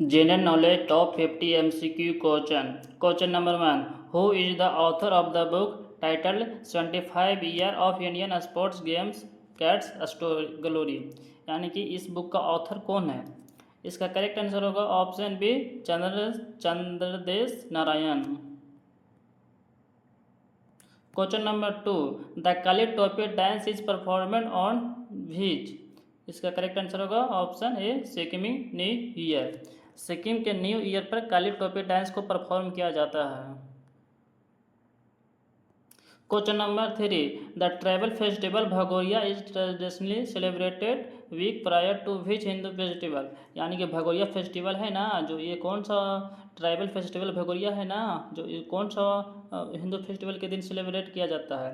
General knowledge top 50 MCQ question. Question number 1. Who is the author of the book titled 75 Year of Indian Sports Games Cats Glory? यानी कि इस book का author कौन है? इसका correct answer होगा option B Chandradesh Narayan. Question number 2. The kali topi dance is performed on which? इसका correct answer होगा option A Sikkimi new year. Sikkim के न्यू ईयर पर काली टोपी डांस को परफॉर्म किया जाता है। Question number 3. The tribal festival Bhagoria is traditionally celebrated week prior to which Hindu festival? यानी कि भगोरिया फेस्टिवल है ना, जो ये कौन सा ट्राइबल फेस्टिवल भगोरिया है ना, जो ये कौन सा हिंदू फेस्टिवल के दिन सेलिब्रेट किया जाता है?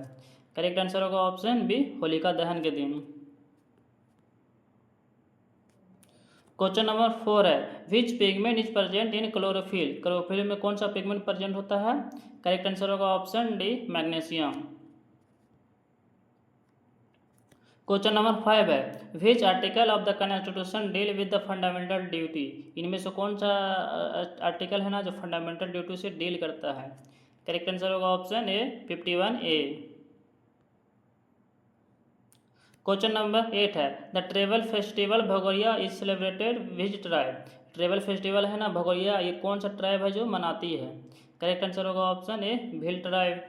करेक्ट आंसर होगा ऑप्शन बी होलिका दहन के दिन। क्वेश्चन नंबर 4 है which pigment is present in chlorophyll? Chlorophyll में कौन सा पिगमेंट प्रेजेंट होता है? करेक्ट आंसर होगा option D magnesium. Question number 5 है which article of the constitution deal with the fundamental duty? इनमें से कौन सा आर्टिकल है ना जो फंडामेंटल ड्यूटी से डील करता है? करेक्ट आंसर होगा ऑप्शन ए 51A। क्वेश्चन नंबर 8 है the travel festival Bhagoria is celebrated which tribe? Travel festival है ना भगोरिया, ये कौन सा ट्राइब है जो मनाती है? करेक्ट आंसर होगा option A Bhil tribe.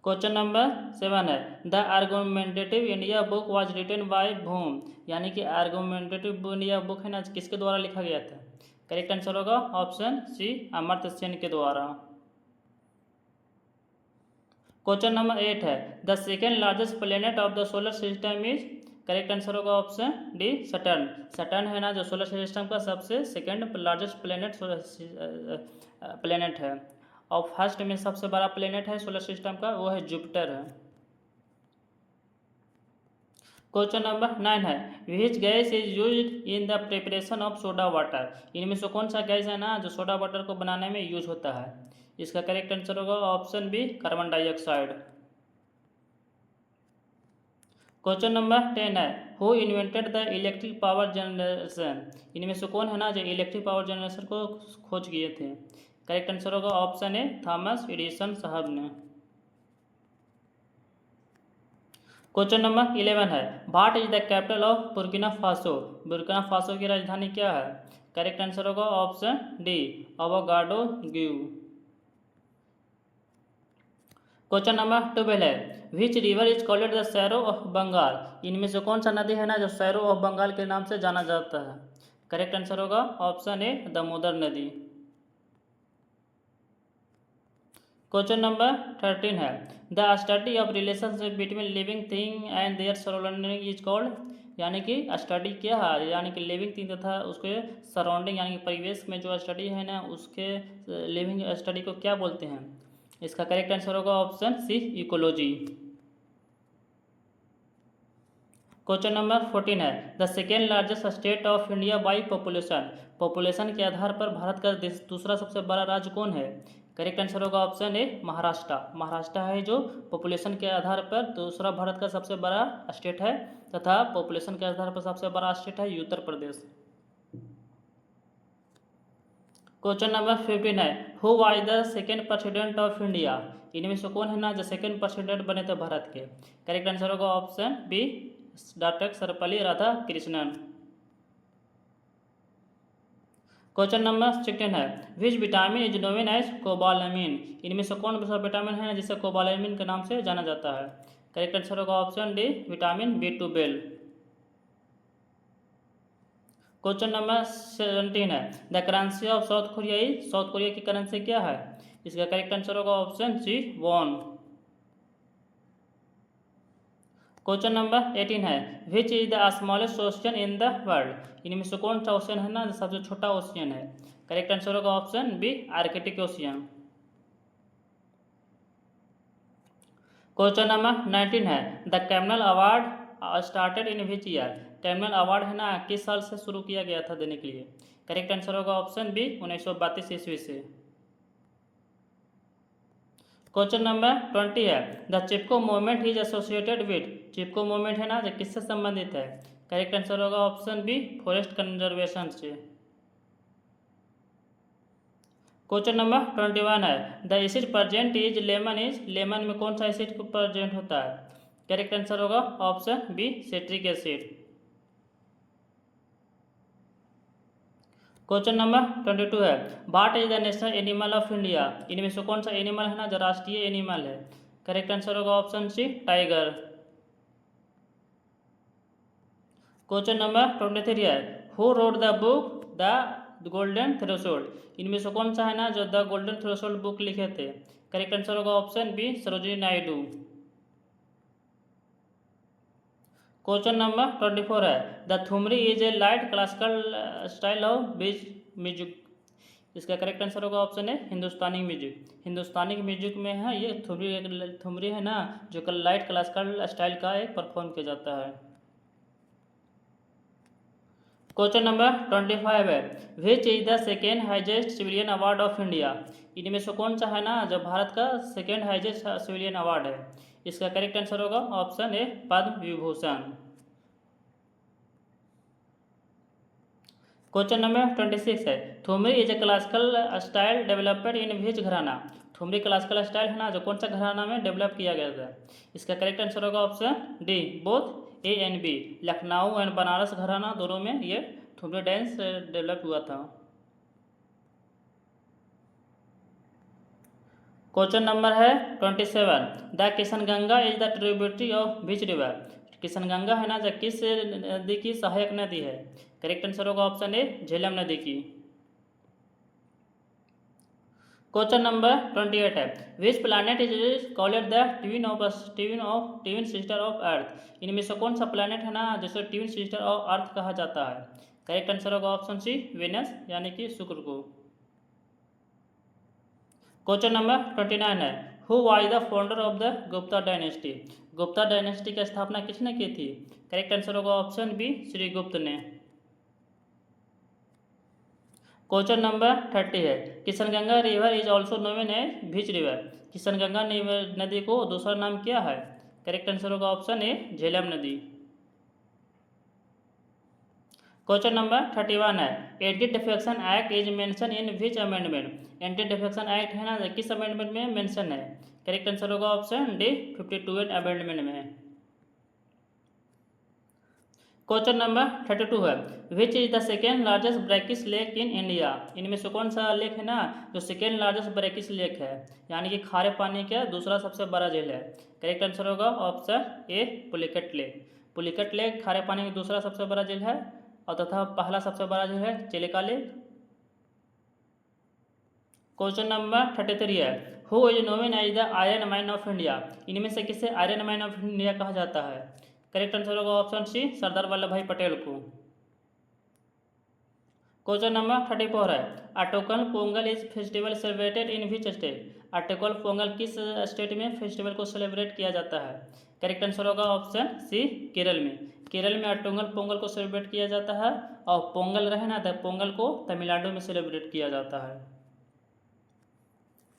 Question number 7 है the argumentative India book was written by whom? यानी कि आर्गुमेंटेटिव इंडिया बुक है ना किसके द्वारा लिखा गया था? करेक्ट आंसर होगा ऑप्शन सी अमर्त्य सेन के द्वारा। क्वेश्चन नंबर 8 है the second largest planet of the solar system is? Correct answer होगा ऑप्शन डी सटर्न। सटर्न है ना जो सोलर सिस्टम का सबसे सेकेंड लार्जेस्ट प्लेनेट है, और फर्स्ट में सबसे बड़ा प्लेनेट है सोलर सिस्टम का वो है जुपिटर है। क्वेश्चन नंबर 9 है which gas is used in the preparation of soda water? इनमें से कौन सा गैस है ना जो सोडा वाटर को बनाने में यूज होता है? इसका करेक्ट आंसर होगा option B carbon dioxide. Question number 10 है who invented the electric power generation? इनमें से कौन है ना जो इलेक्ट्रिक पावर जनरेशन को खोज किए थे? करेक्ट आंसर होगा ऑप्शन ए थॉमस एडिसन साहब ने। क्वेश्चन नंबर 11 है what is the capital of Burkina Faso? Burkina Faso की राजधानी क्या है? करेक्ट आंसर होगा option D Ouagadougou. Question number 12 है which river is called the sorrow of Bengal? इनमें से कौन सा नदी है ना जो सैरो ऑफ बंगाल के नाम से जाना जाता है? करेक्ट आंसर होगा ऑप्शन ए दामोदर नदी। क्वेश्चन नंबर 13 है the study of relationship between living thing and their surrounding is called? यानी कि स्टडी क्या है, यानी कि लिविंग थिंग तथा उसके सराउंडिंग यानी कि परिवेश में जो स्टडी है ना उसके लिविंग स्टडी को क्या बोलते हैं? इसका करेक्ट आंसर होगा option C ecology. Question number 14 है the second largest state of India by population? Population के आधार पर भारत का दूसरा सबसे बड़ा राज्य कौन है? करेक्ट आंसर होगा ऑप्शन ए महाराष्ट्र। महाराष्ट्र है जो पॉपुलेशन के आधार पर दूसरा भारत का सबसे बड़ा स्टेट है, तथा पॉपुलेशन के आधार पर सबसे बड़ा स्टेट है उत्तर प्रदेश। क्वेश्चन नंबर 15 है who was the second president of India? इनमें से कौन है ना जो सेकेंड प्रेसिडेंट बने थे भारत के? करेक्ट आंसर होगा option B doctor Sarvepalli Radhakrishnan. Question number 16 है which vitamin is known as cobalamin? इनमें से कौन सा विटामिन है जिसे कोबालामिन के नाम से जाना जाता है? करेक्ट आंसर होगा option D vitamin B12। Question number 17 है the currency of South Korea is? South Korea की करेंसी क्या है? इसका करेक्ट आंसर होगा option C won. Question number 18 है which is the smallest ocean in the world? इनमें से कौन सा ओशियन है ना जो सबसे छोटा ओशियन है? करेक्ट आंसर होगा option B Arctic ocean. Question number 19 है द कैमनल award started in which year? कैमनल अवार्ड है ना किस साल से शुरू किया गया था देने के लिए? करेक्ट आंसर होगा ऑप्शन बी 1932 ईस्वी से। क्वेश्चन नंबर 20 है the Chipko movement is associated with? Chipko movement है ना जो किससे संबंधित है? करेक्ट आंसर होगा ऑप्शन बी फॉरेस्ट कंजर्वेशन से। क्वेश्चन नंबर 21 है the acid present is lemon में कौन सा एसिड प्रेजेंट होता है? करेक्ट आंसर होगा option B citric acid. Question number 22 है what is the national animal of India? इनमें से कौन सा एनिमल है ना जो राष्ट्रीय एनिमल है? करेक्ट आंसर होगा option C tiger. Question number 23 है who wrote the book the golden threshold? इनमें से कौन सा है ना जो द गोल्डन थ्रेशोल्ड बुक लिखे थे? करेक्ट आंसर होगा option B Sarojini Naidu. Question number 24 है the thumri is a light classical style of beach music. इसका करेक्ट आंसर होगा ऑप्शन है हिंदुस्तानी म्यूजिक। हिंदुस्तानी म्यूजिक में है ये थुमरी है ना जो लाइट क्लासिकल स्टाइल का एक परफॉर्म किया जाता है। क्वेश्चन नंबर 25 है which is the second highest civilian award of India? इनमें से कौन सा है ना जो भारत का सेकेंड हाईएस्ट सिविलियन अवार्ड है? इसका करेक्ट आंसर होगा option A Padma Vibhushan. Question number 26 है thumri is a classical style developed in which gharana? Thumri classical style है ना जो कौन सा घराना में डेवलप किया गया था? इसका करेक्ट आंसर होगा option D both A and B. Lucknow and Banaras gharana दोनों में ये थुमरी डांस डेवलप हुआ था। क्वेश्चन नंबर है 27 the Kishanganga is the tributary of which river? Kishanganga है ना जो किस नदी की सहायक नदी है? करेक्ट आंसर होगा ऑप्शन ए झेलम नदी की। क्वेश्चन नंबर 28 है which planet is called the twin sister of earth? इनमें से कौन सा प्लैनेट है ना जिसे ट्विन सिस्टर ऑफ अर्थ कहा जाता है? करेक्ट आंसर होगा ऑप्शन सी वेनस यानी कि शुक्र को। क्वेश्चन नंबर 29 है who was the founder of the Gupta dynasty? Gupta dynasty की स्थापना किसने की थी? करेक्ट आंसर होगा ऑप्शन बी श्रीगुप्त ने। क्वेश्चन नंबर 30 है Kishanganga river is also known as which river? Kishanganga नदी को दूसरा नाम क्या है? करेक्ट आंसर होगा ऑप्शन ए झेलम नदी। क्वेश्चन नंबर 31 है anti defection act is mention in which amendment? Anti defection act है ना किस अमेंडमेंट में मेंशन है? करेक्ट आंसर होगा ऑप्शन डी 52 अमेंडमेंट में। क्वेश्चन नंबर 32 है which is the second largest brackish lake in India? इनमें से कौन सा लेक है ना जो सेकेंड लार्जेस्ट ब्रैकिश लेक है यानी कि खारे पानी का दूसरा सबसे बड़ा झील है? करेक्ट आंसर होगा ऑप्शन ए पुलिकट लेक। पुलिकट लेक खारे पानी का दूसरा सबसे बड़ा झील है और तथा पहला सबसे बड़ा झील है चिलिका लेक। क्वेश्चन नंबर 33 है who is known as the iron man of India? इनमें से किसे आयरन मैन ऑफ इंडिया कहा जाता है? करेक्ट आंसर होगा ऑप्शन सी सरदार वल्लभ भाई पटेल को। क्वेश्चन नंबर 34 है Attukal Pongal is festival celebrated in which state? Attukal Pongal किस स्टेट में फेस्टिवल को सेलिब्रेट किया जाता है? करेक्ट आंसर होगा ऑप्शन सी केरल में। केरल में अटोकल पोंगल को सेलिब्रेट किया जाता है और पोंगल रहे ना तो पोंगल को तमिलनाडु में सेलिब्रेट किया जाता है।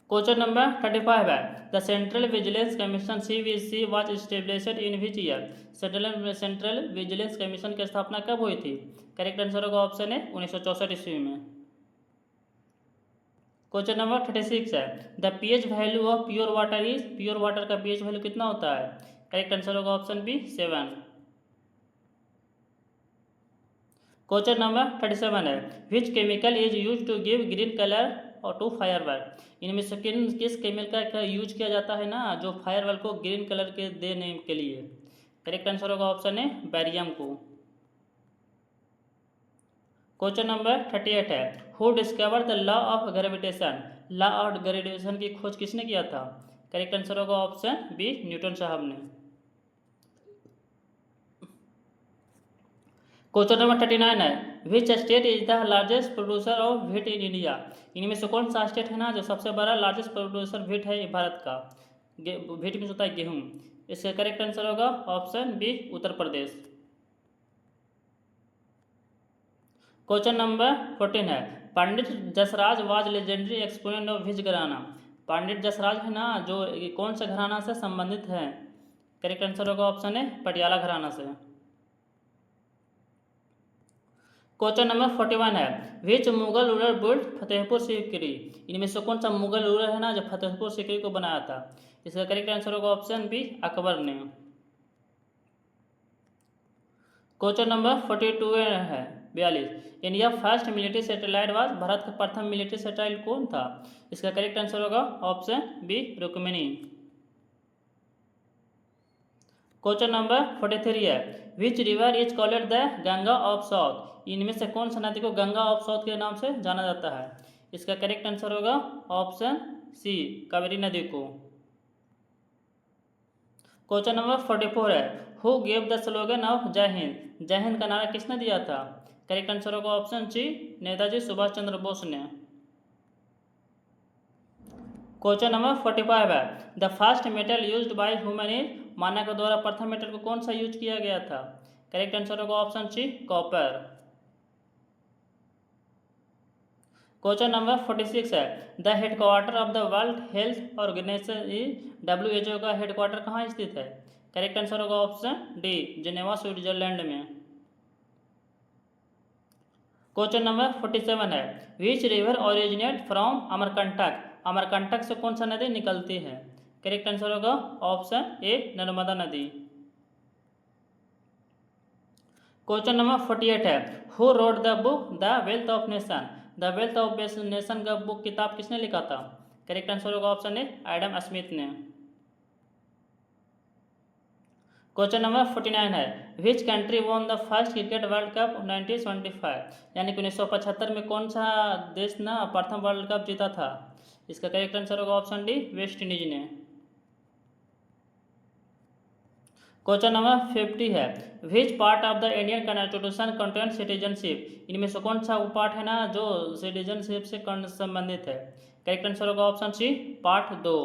क्वेश्चन नंबर 35 है the central vigilance commission CVC was established in which year? Central vigilance commission की स्थापना कब हुई थी? करेक्ट आंसर होगा ऑप्शन है 1964 ईस्वी में। क्वेश्चन नंबर 36 है the pH value of pure water is? Pure water का pH वैल्यू कितना होता है? करेक्ट आंसर होगा ऑप्शन बी 7। क्वेश्चन नंबर 37 है which chemical is use to give green colour और टू फायरवर्क? इनमें से किस केमिकल का यूज किया जाता है ना जो फायरवर्क को ग्रीन कलर के देने के लिए? करेक्ट आंसर होगा ऑप्शन है बैरियम को। क्वेश्चन नंबर 38 है who discover the law of gravitation? Law of gravitation की खोज किसने किया था? करेक्ट आंसर होगा ऑप्शन बी न्यूटन साहब ने। क्वेश्चन नंबर 39 है which state is the largest producer of wheat in India? इनमें से कौन सा स्टेट है ना जो सबसे बड़ा लार्जेस्ट प्रोड्यूसर व्हीट है भारत का? व्हीट में होता है गेहूँ। इसका करेक्ट आंसर होगा option B Uttar Pradesh. Question number 14 है Pandit Jasraj was legendary exponent of which gharana? Pandit Jasraj है ना जो कौन से घराना से संबंधित है? करेक्ट आंसर होगा ऑप्शन है पटियाला घराना से। क्वेश्चन नंबर 41 है, विच मुगल रूलर बिल्ट फतेहपुर सीकरी। इनमें से कौन सा मुगल रूलर है ना जो फतेहपुर सीकरी को बनाया था। इसका करेक्ट आंसर होगा ऑप्शन बी, अकबर ने। क्वेश्चन नंबर 42 है 42, India first military satellite was, Bharat का प्रथम मिलिट्री सैटेलाइट कौन था। इसका करेक्ट आंसर होगा option B, Rukmini. Question number 43 है, which river is called the Ganga of south. इनमें से कौन सा नदी को गंगा ऑफ साउथ के नाम से जाना जाता है। इसका करेक्ट आंसर होगा ऑप्शन सी, कावेरी नदी को। क्वेश्चन नंबर 44 है, who gave the slogan of Jai Hind. Jai Hind का नारा किसने दिया था। करेक्ट आंसर होगा ऑप्शन सी, नेताजी सुभाष चंद्र बोस ने। क्वेश्चन नंबर 45 है, the first metal used by human is. मानव के द्वारा प्रथम मेटल को कौन सा यूज किया गया था। करेक्ट आंसर होगा option C, copper. Question number 46 है, the headquarter of the world health organization is. WHO का हेडक्वार्टर कहाँ स्थित है। करेक्ट आंसर होगा ऑप्शन डी, जिनेवा स्विट्जरलैंड में। क्वेश्चन नंबर 47 है, which river originate from Amarkantak. Amarkantak से कौन सा नदी निकलती है। करेक्ट आंसर होगा ऑप्शन ए, नर्मदा नदी। क्वेश्चन नंबर 48 है, who wrote the book the wealth of nation. The wealth of nation का बुक किताब किसने लिखा था। करेक्ट आंसर होगा ऑप्शन ए, एडम स्मिथ ने। क्वेश्चन नंबर 49 है, which country won the first cricket world cup 1975। यानी कि 1975 में कौन सा देश ना प्रथम वर्ल्ड कप जीता था। इसका करेक्ट आंसर होगा ऑप्शन डी, वेस्ट इंडीज ने। क्वेश्चन नंबर 50 है, which part of the Indian constitution contain citizenship. इनमें से कौन सा वो पार्ट है ना जो सिटीजनशिप से संबंधित है। करेक्ट आंसर होगा ऑप्शन सी, पार्ट 2।